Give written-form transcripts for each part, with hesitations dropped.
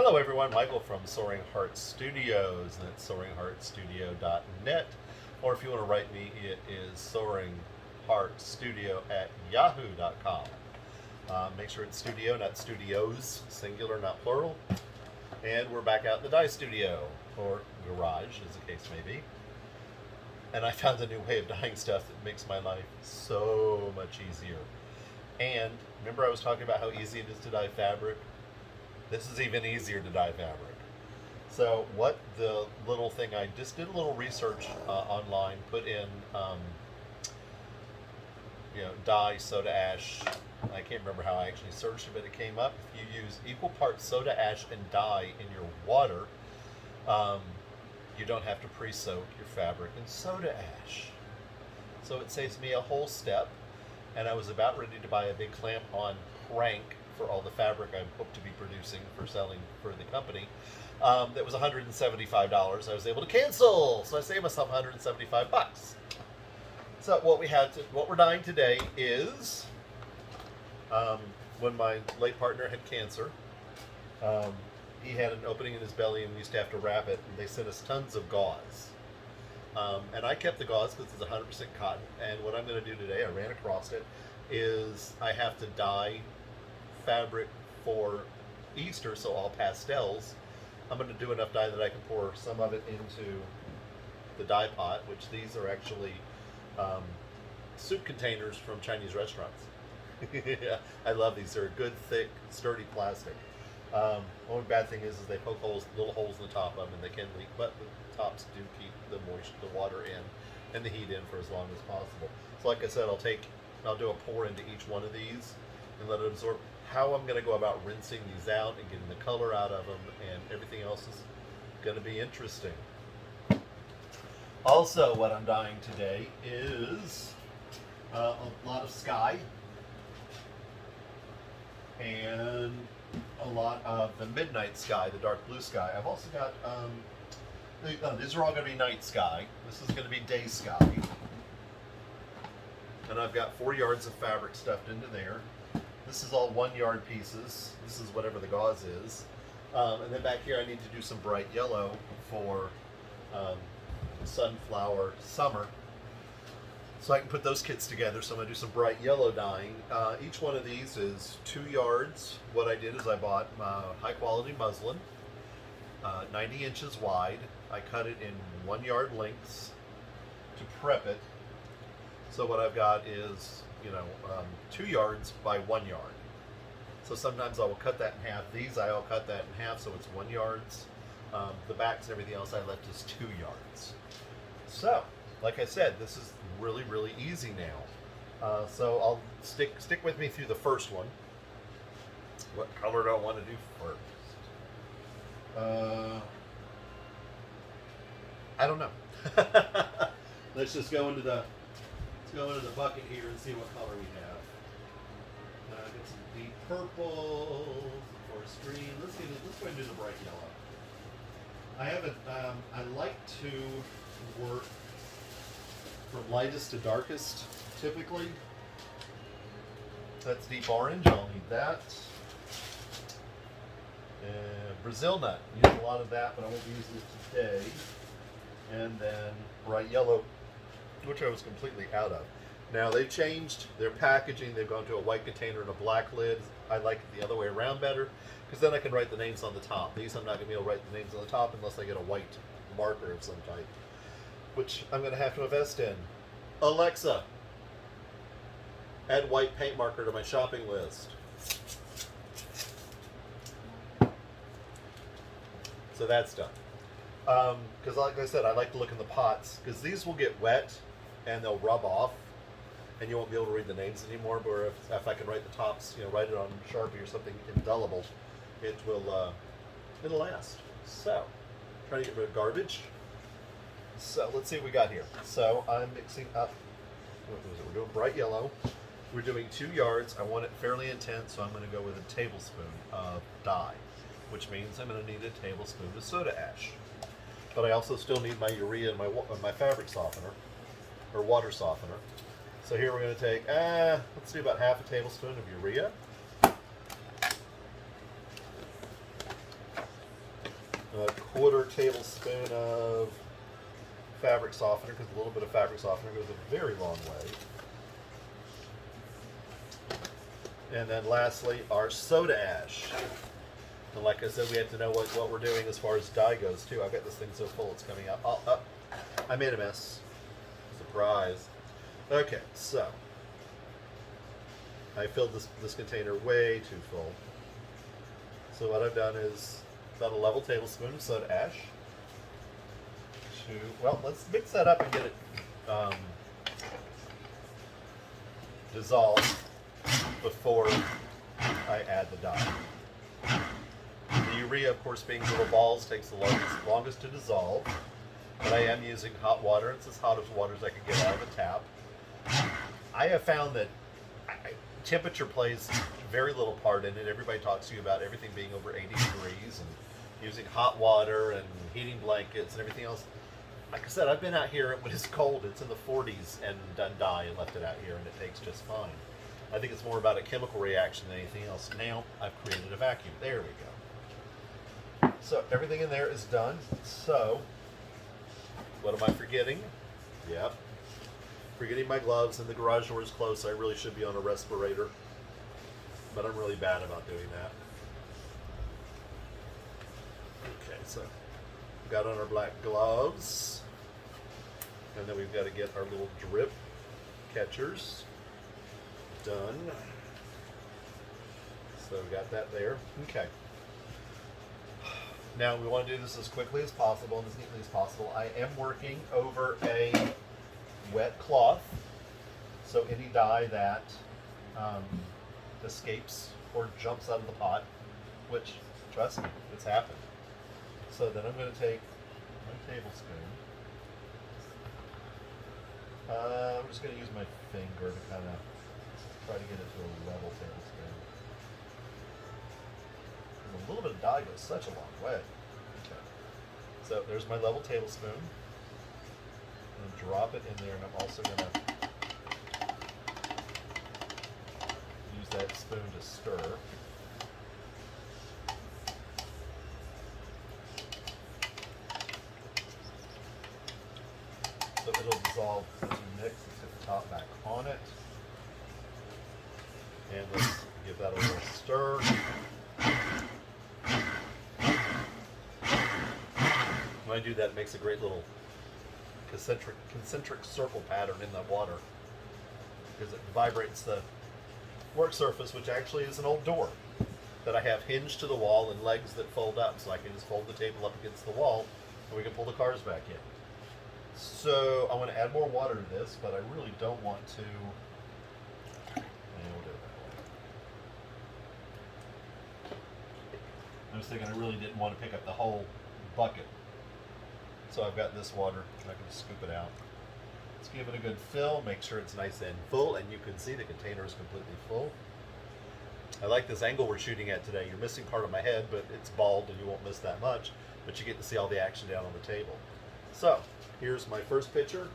Hello, everyone. Michael from Soaring Heart Studios, and that's soaringheartstudio.net. Or if you want to write me, it is soaringheartstudio at yahoo.com. Make sure it's studio, not studios, singular, not plural. And we're back out in the dye studio, or garage, as the case may be. And I found a new way of dyeing stuff that makes my life so much easier. And remember, I was talking about how easy it is to dye fabric? This is even easier to dye fabric. So what the little thing, I just did a little research online, put in, dye, soda ash. I can't remember how I actually searched it, but it came up. If you use equal parts soda ash and dye in your water, you don't have to pre-soak your fabric in soda ash. So it saves me a whole step, and I was about ready to buy a big clamp on crank for all the fabric I hope to be producing for selling for the company. That was $175. I was able to cancel, so I saved myself $175. So what we're dyeing today is, when my late partner had cancer, he had an opening in his belly and we used to have to wrap it, and they sent us tons of gauze. And I kept the gauze because it's 100% cotton. And what I'm going to do today, I ran across it, is I have to dye fabric for Easter, so all pastels. I'm going to do enough dye that I can pour some of it into the dye pot, which these are actually soup containers from Chinese restaurants. I love these. They're a good, thick, sturdy plastic. Only bad thing is they poke little holes in the top of them, and they can leak, but the tops do keep the water in and the heat in for as long as possible. So like I said, I'll do a pour into each one of these and let it absorb. How I'm going to go about rinsing these out and getting the color out of them and everything else is going to be interesting. Also, what I'm dyeing today is a lot of sky and a lot of the midnight sky, the dark blue sky. I've also got, these are all going to be night sky. This is going to be day sky. And I've got 4 yards of fabric stuffed into there. This is all 1 yard pieces. This is whatever the gauze is. And then back here I need to do some bright yellow for sunflower summer. So I can put those kits together. So I'm going to do some bright yellow dyeing. Each one of these is 2 yards. What I did is I bought high quality muslin, 90 inches wide. I cut it in 1 yard lengths to prep it. So what I've got is 2 yards by 1 yard. So sometimes I will cut that in half. These I'll cut that in half, so it's 1 yards. The backs and everything else I left is 2 yards. So, like I said, this is really, really easy now. So I'll stick with me through the first one. What color do I want to do first? I don't know. Let's just go into the bucket here and see what color we have. Get some deep purple, forest green. Let's go ahead and do the bright yellow. I like to work from lightest to darkest, typically. That's deep orange, I'll need that. Brazil nut, use a lot of that, but I won't be using it today. And then bright yellow, which I was completely out of. Now they've changed their packaging. They've gone to a white container and a black lid. I like it the other way around better because then I can write the names on the top. These I'm not going to be able to write the names on the top unless I get a white marker of some type, which I'm going to have to invest in. Alexa, add white paint marker to my shopping list. So that's done. Because like I said, I like to look in the pots because these will get wet and they'll rub off and you won't be able to read the names anymore. But if I can write the tops, write it on Sharpie or something indelible, it'll last. So, trying to get rid of garbage. So let's see what we got here. So I'm mixing up, we're doing bright yellow. We're doing 2 yards. I want it fairly intense, so I'm going to go with a tablespoon of dye, which means I'm going to need a tablespoon of soda ash. But I also still need my urea and my fabric softener, or water softener. So here we're going to take, let's do about half a tablespoon of urea. a quarter tablespoon of fabric softener, because a little bit of fabric softener goes a very long way. And then lastly, our soda ash. And like I said, we have to know what we're doing as far as dye goes too. I've got this thing so full it's coming out. Oh, I made a mess. Surprise. Okay, so I filled this container way too full. So what I've done is about a level tablespoon of soda ash. Well, let's mix that up and get it dissolved before I add the dye. The urea, of course, being little balls, takes the longest to dissolve. But I am using hot water. It's as hot as water as I can get out of a tap. I have found that temperature plays very little part in it. Everybody talks to you about everything being over 80 degrees and using hot water and heating blankets and everything else. Like I said, I've been out here when it's cold. It's in the 40s and done dye and left it out here, and it takes just fine. I think it's more about a chemical reaction than anything else. Now I've created a vacuum. There we go. So everything in there is done. So what am I forgetting? Yep. Forgetting my gloves, and the garage door is closed, so I really should be on a respirator. But I'm really bad about doing that. Okay, so we've got on our black gloves. And then we've got to get our little drip catchers done. So we got that there. Okay. Now we want to do this as quickly as possible and as neatly as possible. I am working over a wet cloth, so any dye that escapes or jumps out of the pot, which, trust me, it's happened. So then I'm going to take my tablespoon. I'm just going to use my finger to kind of try to get it to a level tablespoon. A little bit of dye goes such a long way. Okay. So there's my level tablespoon. I'm going to drop it in there, and I'm also going to use that spoon to stir. So it'll dissolve as you mix. Let's get the top back on it. And let's give that a little stir. When I do that, it makes a great little concentric circle pattern in the water because it vibrates the work surface, which actually is an old door that I have hinged to the wall and legs that fold up, so I can just fold the table up against the wall and we can pull the cars back in. So I want to add more water to this, but I really don't want to. And we'll do it that way. I was thinking I really didn't want to pick up the whole bucket. So I've got this water, and I can just scoop it out. Let's give it a good fill, make sure it's nice and full, and you can see the container is completely full. I like this angle we're shooting at today. You're missing part of my head, but it's bald and you won't miss that much, but you get to see all the action down on the table. So, here's my first picture.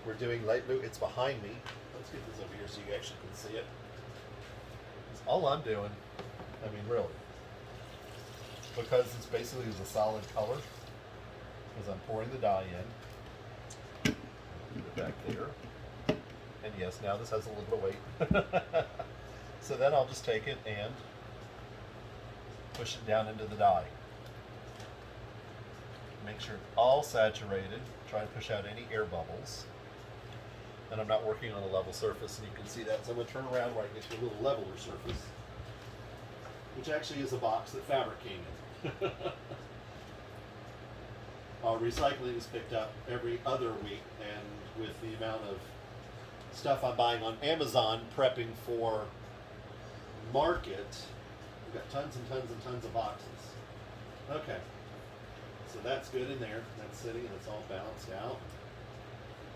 We're doing light blue. It's behind me. Let's get this over here so you actually can see it. It's all I'm doing, I mean really, because it's basically a solid color, is I'm pouring the dye in. Put it back there. And yes, now this has a little bit of weight. So then I'll just take it and push it down into the dye. Make sure it's all saturated. Try and push out any air bubbles. And I'm not working on a level surface, and you can see that. So I'm going to turn around where I get to a little leveler surface, which actually is a box that fabric came in. Recycling is picked up every other week, and with the amount of stuff I'm buying on Amazon prepping for market, we've got tons and tons and tons of boxes. Okay, so that's good in there. That's sitting and it's all balanced out,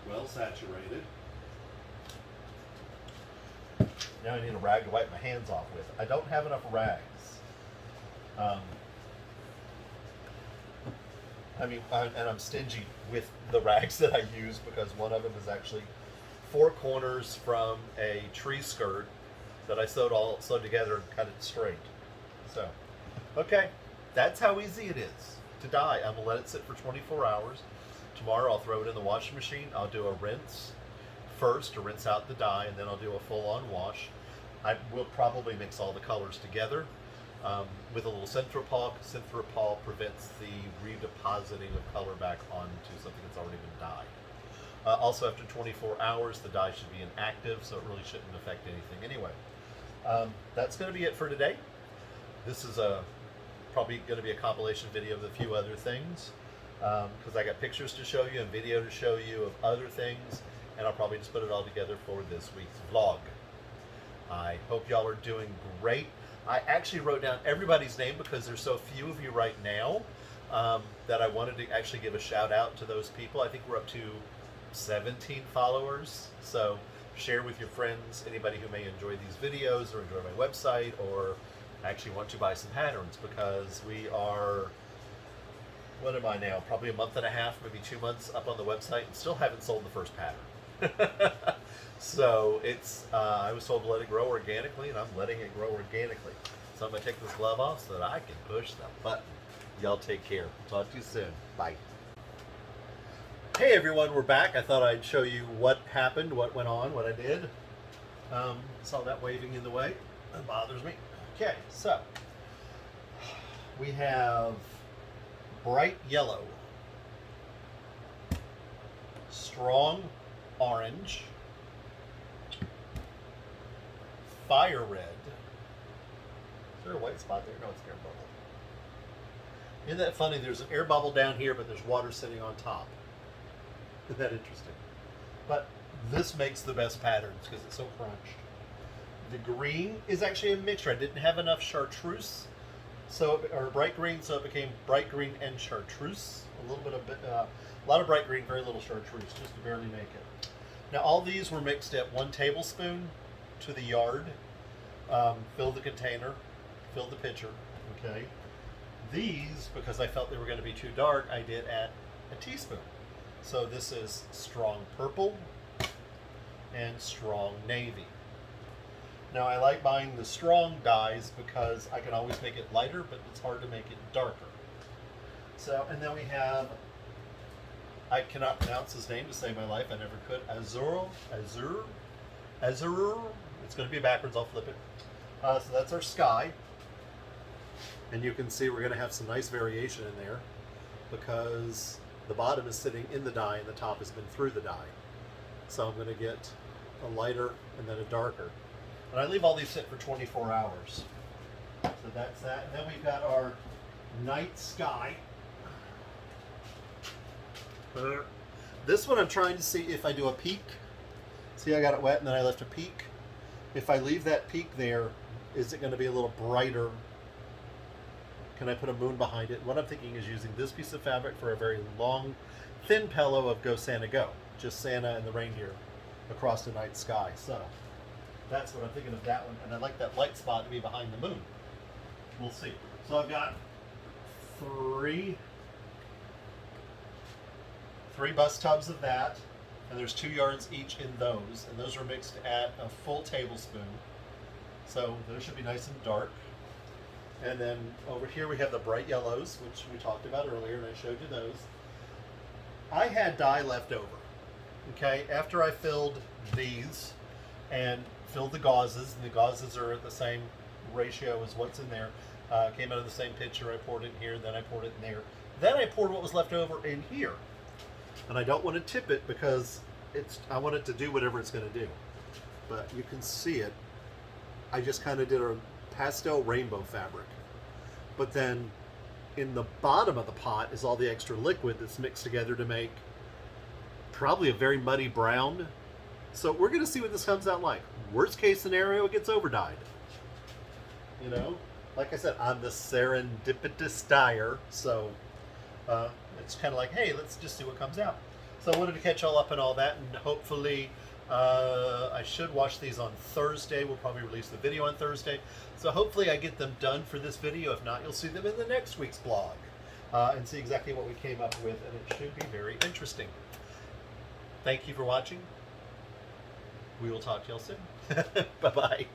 well saturated. Now I need a rag to wipe my hands off with. I don't have enough rags. And I'm stingy with the rags that I use because one of them is actually 4 corners from a tree skirt that I sewed together and cut it straight. So, okay, that's how easy it is. to dye. I'm gonna let it sit for 24 hours. Tomorrow I'll throw it in the washing machine. I'll do a rinse first to rinse out the dye, and then I'll do a full-on wash. I will probably mix all the colors together with a little Synthropol. Synthropol prevents the redepositing of color back onto something that's already been dyed. Also, after 24 hours, the dye should be inactive, so it really shouldn't affect anything anyway. That's going to be it for today. This is probably going to be a compilation video of a few other things, because I got pictures to show you and video to show you of other things, and I'll probably just put it all together for this week's vlog. I hope y'all are doing great. I actually wrote down everybody's name because there's so few of you right now that I wanted to actually give a shout out to those people. I think we're up to 17 followers, so share with your friends, anybody who may enjoy these videos or enjoy my website or actually want to buy some patterns, because we are, what am I now, probably a month and a half, maybe 2 months up on the website and still haven't sold the first pattern. So it's I was told to let it grow organically, and I'm letting it grow organically. So I'm going to take this glove off so that I can push the button. Y'all take care. Talk to you soon. Bye. Hey everyone, we're back. I thought I'd show you what happened, what went on, what I did. Saw that waving in the way. That bothers me. Okay, so we have bright yellow, strong orange, fire red. Is there a white spot there? No, it's an air bubble. Isn't that funny? There's an air bubble down here, but there's water sitting on top. Isn't that interesting? But this makes the best patterns because it's so crunched. The green is actually a mixture. I didn't have enough chartreuse, or bright green, so it became bright green and chartreuse. A lot of bright green, very little chartreuse, just to barely make it. Now all these were mixed at 1 tablespoon to the yard. Fill the container, fill the pitcher. Okay. These, because I felt they were going to be too dark, I did add a teaspoon. So this is strong purple and strong navy. Now I like buying the strong dyes because I can always make it lighter, but it's hard to make it darker. So, and then we have, I cannot pronounce his name to save my life, I never could, Azur. It's going to be backwards, I'll flip it. So that's our sky. And you can see we're going to have some nice variation in there because the bottom is sitting in the dye and the top has been through the dye. So I'm going to get a lighter and then a darker. And I leave all these sit for 24 hours. So that's that. And then we've got our night sky. This one I'm trying to see if I do a peak. See, I got it wet and then I left a peak. If I leave that peak there, is it going to be a little brighter? Can I put a moon behind it? What I'm thinking is using this piece of fabric for a very long, thin pillow of Go Santa Go. Just Santa and the reindeer across the night sky. So that's what I'm thinking of that one. And I'd like that light spot to be behind the moon. We'll see. So I've got three bus tubs of that. And there's 2 yards each in those. And those are mixed at a full tablespoon. So those should be nice and dark. And then over here we have the bright yellows, which we talked about earlier, and I showed you those. I had dye left over, okay? After I filled these and filled the gauzes, and the gauzes are at the same ratio as what's in there. Came out of the same pitcher, I poured it in here, then I poured it in there. Then I poured what was left over in here. And I don't want to tip it because I want it to do whatever it's going to do. But you can see it. I just kind of did a pastel rainbow fabric, but then in the bottom of the pot is all the extra liquid that's mixed together to make probably a very muddy brown. So we're going to see what this comes out like. Worst case scenario, it gets over dyed. You know, like I said, I'm the serendipitous dyer, so it's kind of like, hey, let's just see what comes out. So I wanted to catch all up on all that, and hopefully I should wash these on Thursday. We'll probably release the video on Thursday. So hopefully I get them done for this video. If not, you'll see them in the next week's blog and see exactly what we came up with, and it should be very interesting. Thank you for watching. We will talk to y'all soon. Bye-bye.